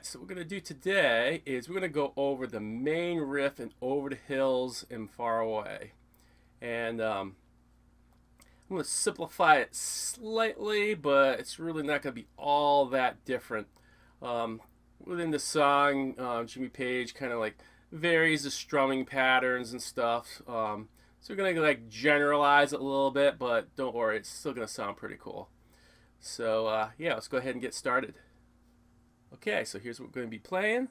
So what we're going to do today is we're going to go over the main riff and Over the Hills and Far Away. And I'm going to simplify it slightly, but it's really not going to be all that different. Within the song, Jimmy Page kind of like varies the strumming patterns and stuff. So we're going to like generalize it a little bit, but don't worry, it's still going to sound pretty cool. So yeah, let's go ahead and get started. Okay, so here's what we're going to be playing.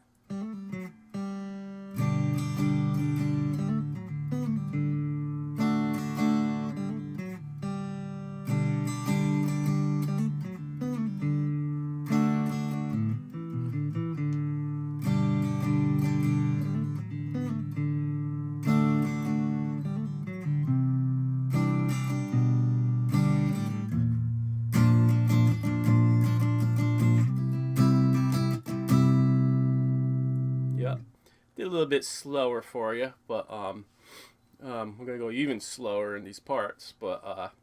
Yep, did a little bit slower for you, but we're gonna go even slower in these parts. But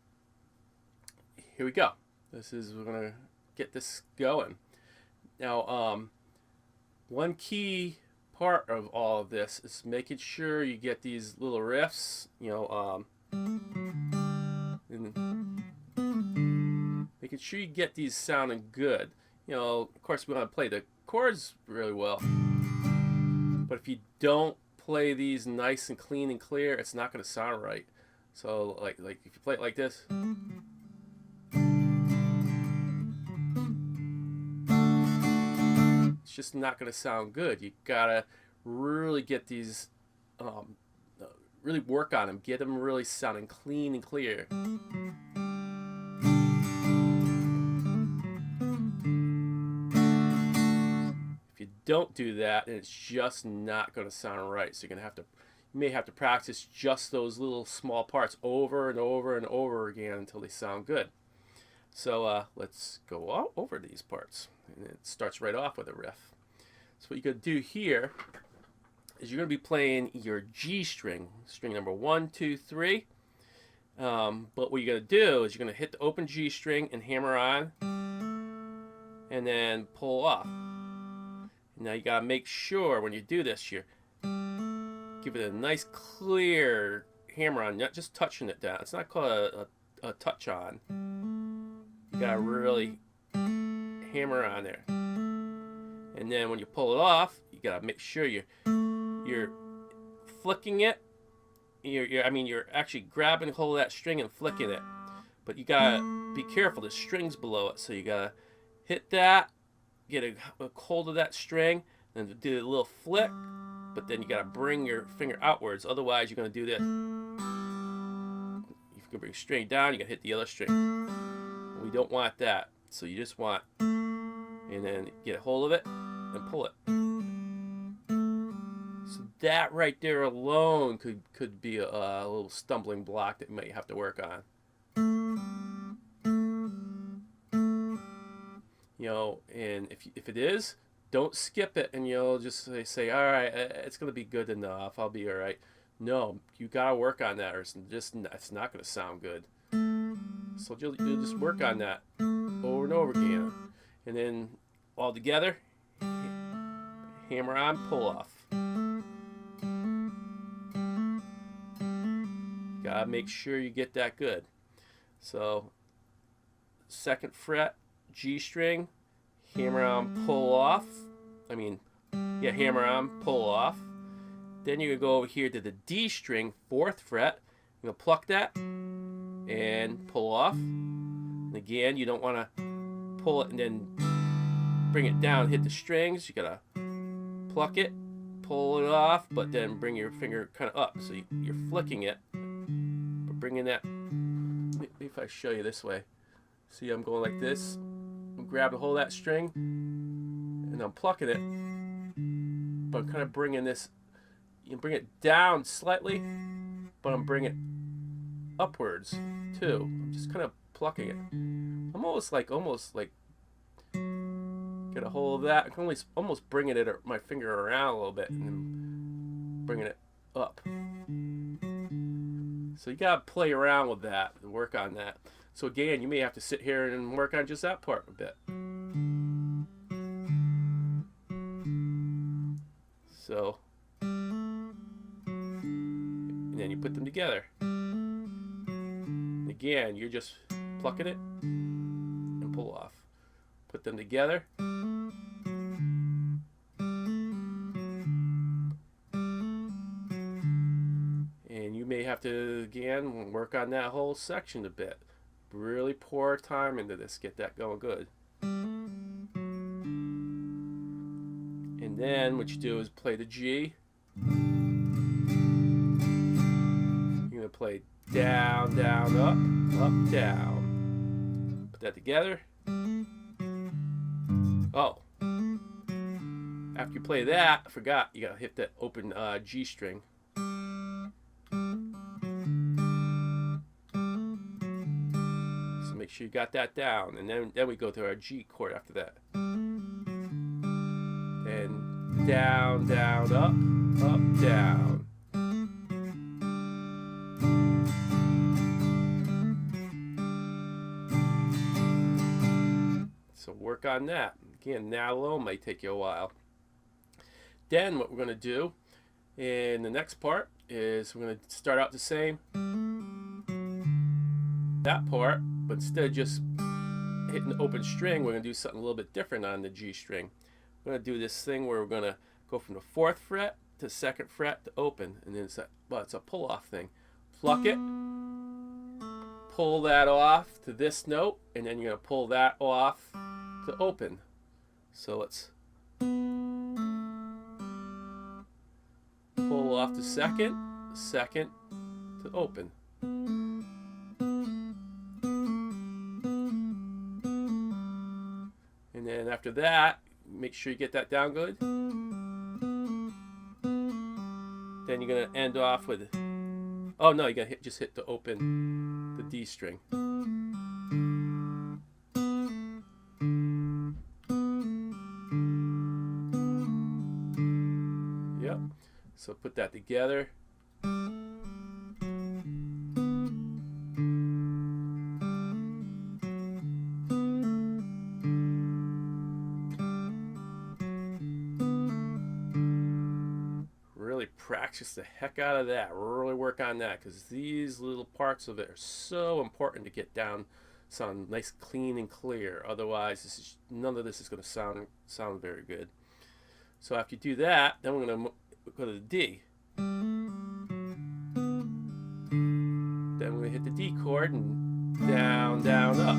here we go. We're gonna get this going. Now, one key part of all of this is making sure you get these little riffs. And making sure you get these sounding good. Of course, we want to play the chords really well. But if you don't play these nice and clean and clear, it's not going to sound right. So like if you play it like this, it's just not going to sound good. You gotta really get these, really work on them, get them really sounding clean and clear. Don't do that, and it's just not going to sound right. So you may have to practice just those little small parts over and over and over again until they sound good. So let's go over these parts, and it starts right off with a riff. So what you're going to do here is you're going to be playing your G string, string number 1, 2, 3. But what you're going to do is you're going to hit the open G string and hammer on, and then pull off. Now you gotta make sure when you do this, you give it a nice clear hammer on, not just touching it down. It's not called a touch on. You gotta really hammer on there. And then when you pull it off, you gotta make sure you're flicking it. You're actually grabbing hold of that string and flicking it. But you gotta be careful. There's strings below it, so you gotta hit that. Get a hold of that string and do a little flick, but then you got to bring your finger outwards, otherwise you're going to do this. If you can bring string down, you got to hit the other string. We don't want that, so you just want, and then get a hold of it and pull it. So that right there alone could be a little stumbling block that you might have to work on. And if it is, don't skip it and just say, all right, it's gonna be good enough, I'll be all right. No, you gotta work on that, or it's not gonna sound good. So you'll just work on that over and over again, and then all together, hammer on, pull off. Gotta make sure you get that good. So 2nd fret, G string, hammer on, pull off. Hammer on, pull off. Then you're going to go over here to the D string, 4th fret. You're going to pluck that and pull off. And again, you don't want to pull it and then bring it down, hit the strings. You got to pluck it, pull it off, but then bring your finger kind of up. So you're flicking it, but bringing that. Maybe if I show you this way. See, I'm going like this. I'm grabbing hold of that string, and I'm plucking it, but I'm kind of bringing this. You bring it down slightly, but I'm bringing it upwards too. I'm just kind of plucking it. I'm almost like get a hold of that. I'm almost bringing it, my finger around a little bit, and then bringing it up. So you gotta play around with that and work on that. So again, you may have to sit here and work on just that part a bit. So, and then you put them together. Again, you're just plucking it and pull off. Put them together. And you may have to, again, work on that whole section a bit. Really pour time into this, get that going good. And then what you do is play the G. You're going to play down, down, up, up, down. Put that together. Oh. After you play that, I forgot, you got to hit that open G string. So make sure you got that down. And then we go to our G chord after that. And down, down, up, up, down. So work on that. Again, that alone might take you a while. Then what we're going to do in the next part is we're going to start out the same, that part, but instead of just hitting the open string, we're going to do something a little bit different on the G string. We're going to do this thing where we're going to go from the 4th fret to 2nd fret to open, and then it's a pull off thing. Pluck it, pull that off to this note, and then you're going to pull that off to open. So let's pull off the second to open. And then after that, make sure you get that down good. Then you're going to end off with, oh no, you're going to just hit to open the D string. Yep. So put that together. Really practice the heck out of that. Really work on that, because these little parts of it are so important to get down, sound nice, clean, and clear. Otherwise, none of this is going to sound very good. So after you do that, then we're going to go to the D. Then we're going to hit the D chord and down, down, up.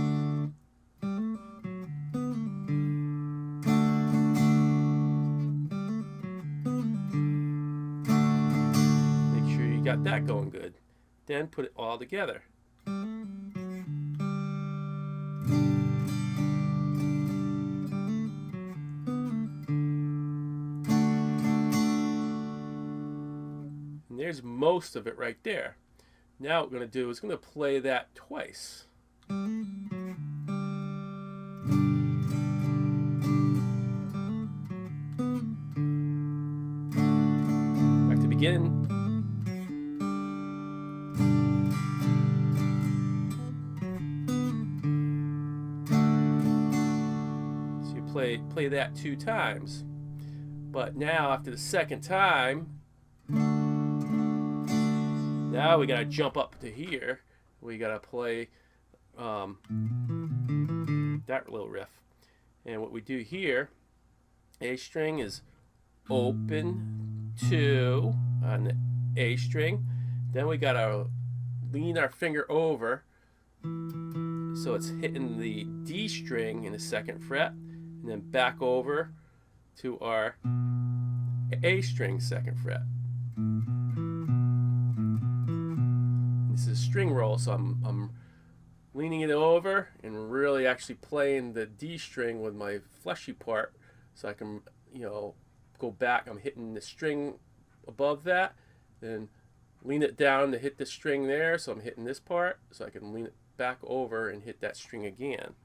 Make sure you got that going good. Then put it all together. There's most of it right there. Now what we're going to do is going to play that twice. Back to begin. So you play that 2 times. But now after the second time, now we gotta jump up to here. We gotta play that little riff. And what we do here, A string is open 2 on the A string. Then we gotta lean our finger over so it's hitting the D string in the 2nd fret, and then back over to our A string 2nd fret. This is a string roll, so I'm leaning it over and really actually playing the D string with my fleshy part, so I can, go back. I'm hitting the string above that, then lean it down to hit the string there, so I'm hitting this part, so I can lean it back over and hit that string again.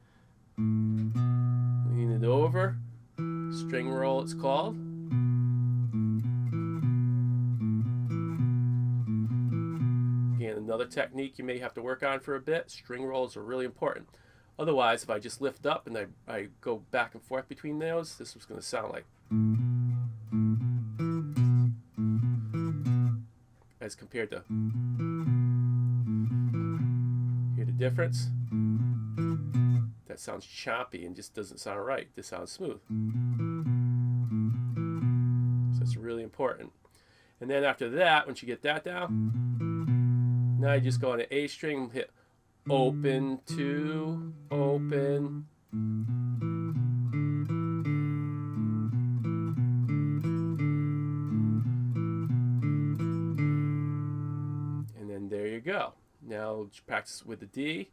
Lean it over, string roll it's called. Another technique you may have to work on for a bit. String rolls are really important. Otherwise, if I just lift up and I go back and forth between those, this was going to sound like. as compared to, hear the difference? That sounds choppy and just doesn't sound right. This sounds smooth. So it's really important. And then after that, once you get that down, now you just go on an A string, hit open, 2, open. And then there you go. Now practice with the D.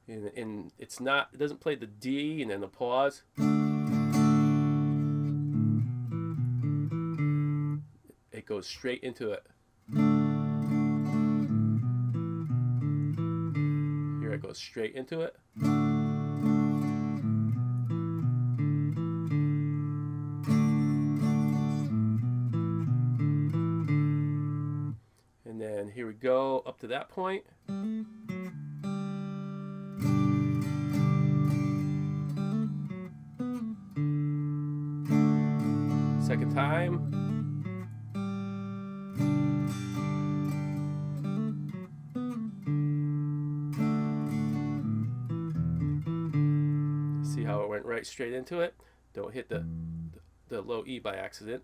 And it doesn't play the D and then the pause. It goes straight into it. Here it goes straight into it. And then here we go up to that point. Second time. See how it went right straight into it? Don't hit the low E by accident.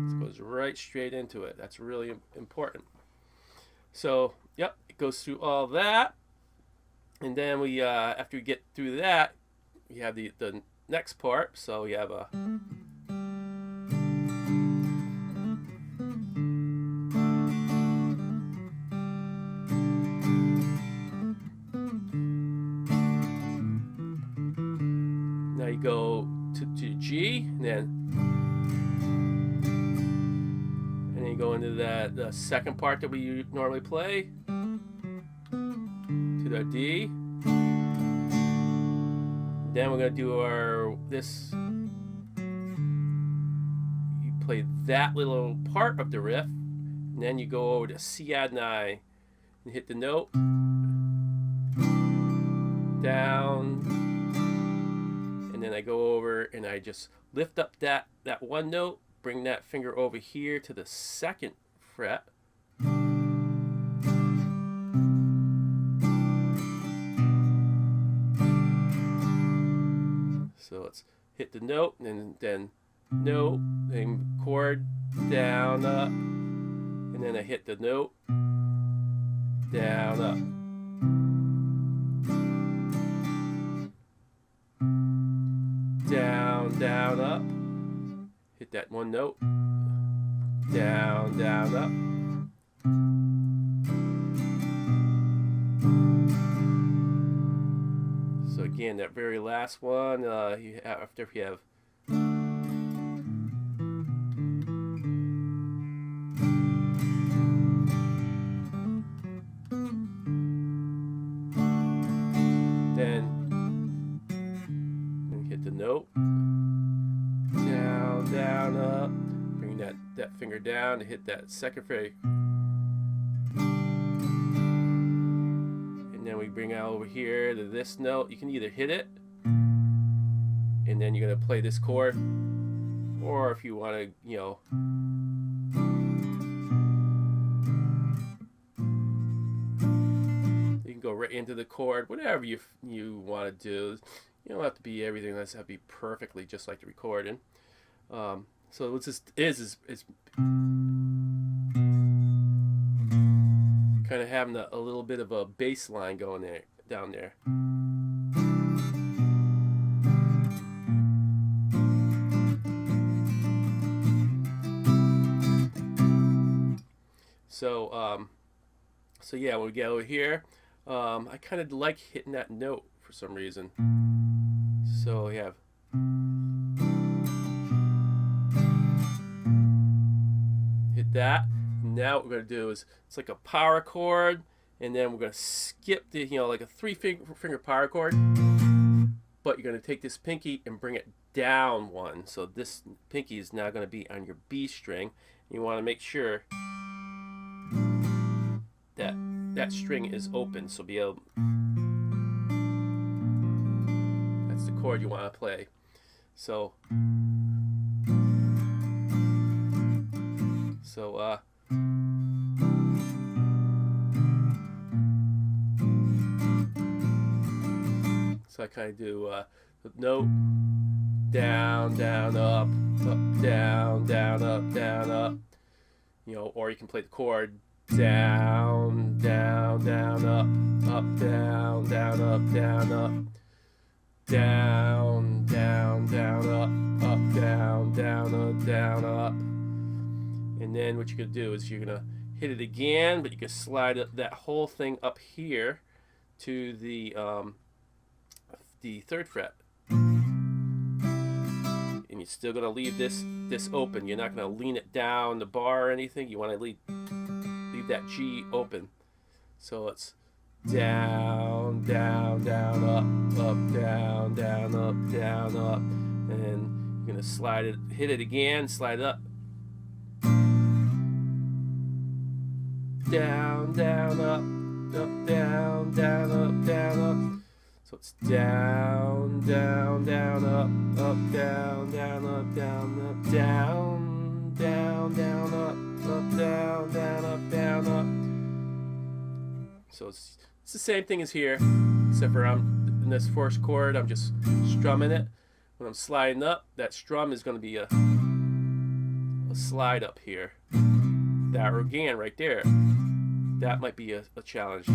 It goes right straight into it. That's really important. So, yep, it goes through all that. And then we, after we get through that, we have the next part. So we have a now you go to G, and then you go into the second part that we normally play, to the D. Then we're going to do this. You play that little part of the riff, and then you go over to C add 9 and hit the note, down, and then I go over and I just lift up that one note, bring that finger over here to the second fret. So let's hit the note, and then note, then chord, down, up, and then I hit the note, down, up. Down, down, up. Hit that one note, down, down, up. So again, that very last one, after you have then hit the note, down, down, up. Bring that finger down to hit that second fret. And then we bring out over here to this note. You can either hit it, and then you're going to play this chord, or if you want to, you can go right into the chord, whatever you want to do. You don't have to be everything. That's have to be perfectly just like the recording. So what this is kind of having a little bit of a bass line going down there. So yeah, when we get over here, I kind of like hitting that note for some reason. So we have hit that. Now what we're going to do is, it's like a power chord, and then we're going to skip the, like a 3-finger power chord, but you're going to take this pinky and bring it down one. So this pinky is now going to be on your B string. You want to make sure that that string is open, so be able, that's the chord you want to play. So So so I kind of do the note, down, down, up, up, down, down, up, down, up. You know, or you can play the chord, down, down, down, up, down, down, up, down, up, down, down, down, up, down, down, down, up. And then what you're gonna do is you're gonna hit it again, but you can slide that whole thing up here to the 3rd fret. And you're still gonna leave this open. You're not gonna lean it down the bar or anything. You want to leave that G open. So it's down, down, down, up, down, down, up, down, up, and you're gonna slide it, hit it again, slide it up, down, down, up, down, down, up, down, up. So it's down, down, down, up, down, down, up, down, up, down, down, down, up, down, down, up, down, up. So it's the same thing as here, except for I'm in this 1st chord, I'm just strumming it. When I'm sliding up, that strum is going to be a slide up here. That again, right there, that might be a challenge.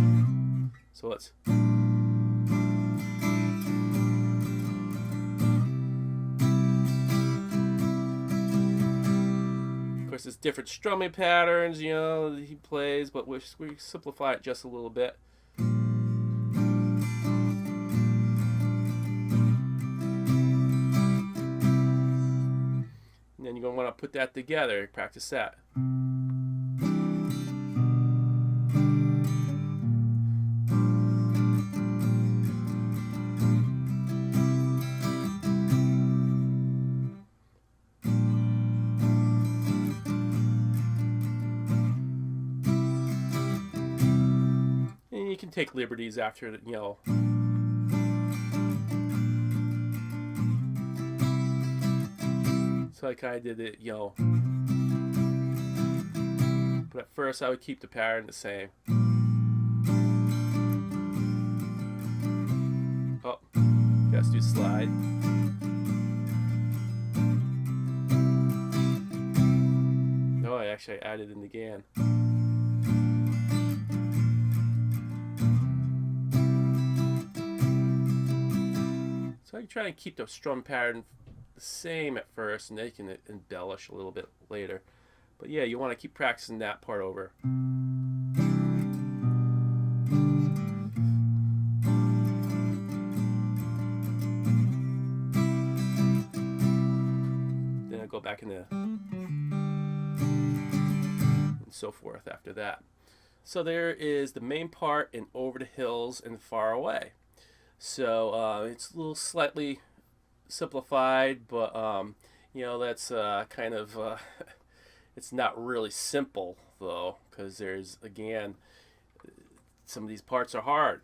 So let's. There's different strumming patterns, you know, that he plays, but we simplify it just a little bit. And then you're going to want to put that together, practice that. You can take liberties after, you know. So I kind of did it, you know. But at first I would keep the pattern the same. Oh, gotta do slide. No, I actually added it again. So you try to keep the strum pattern the same at first, and then you can embellish a little bit later. But yeah, you want to keep practicing that part over. Then I go back into and so forth after that. So there is the main part in Over the Hills and Far Away. So it's a little slightly simplified, but you know, that's kind of it's not really simple though, because there's, again, some of these parts are hard,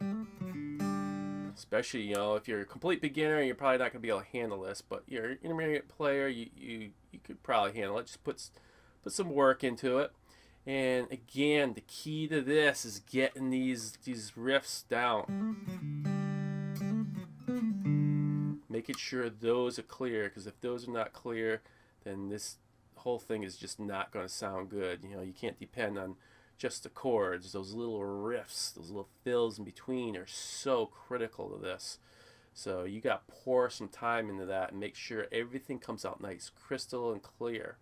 especially, you know, if you're a complete beginner, you're probably not going to be able to handle this, but you're an intermediate player, you could probably handle it. Just put some work into it. And again, the key to this is getting these riffs down. Making sure those are clear, because if those are not clear, then this whole thing is just not going to sound good. You know, you can't depend on just the chords. Those little riffs, those little fills in between are so critical to this. So you got to pour some time into that and make sure everything comes out nice, crystal and clear.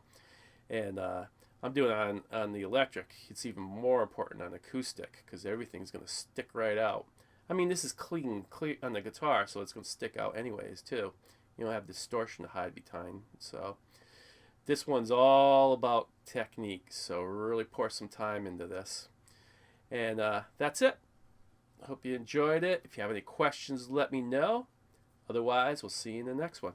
And I'm doing it on the electric. It's even more important on acoustic, because everything's going to stick right out. I mean, this is clear on the guitar, so it's going to stick out anyways, too. You don't have distortion to hide behind. So this one's all about technique, so really pour some time into this. And that's it. I hope you enjoyed it. If you have any questions, let me know. Otherwise, we'll see you in the next one.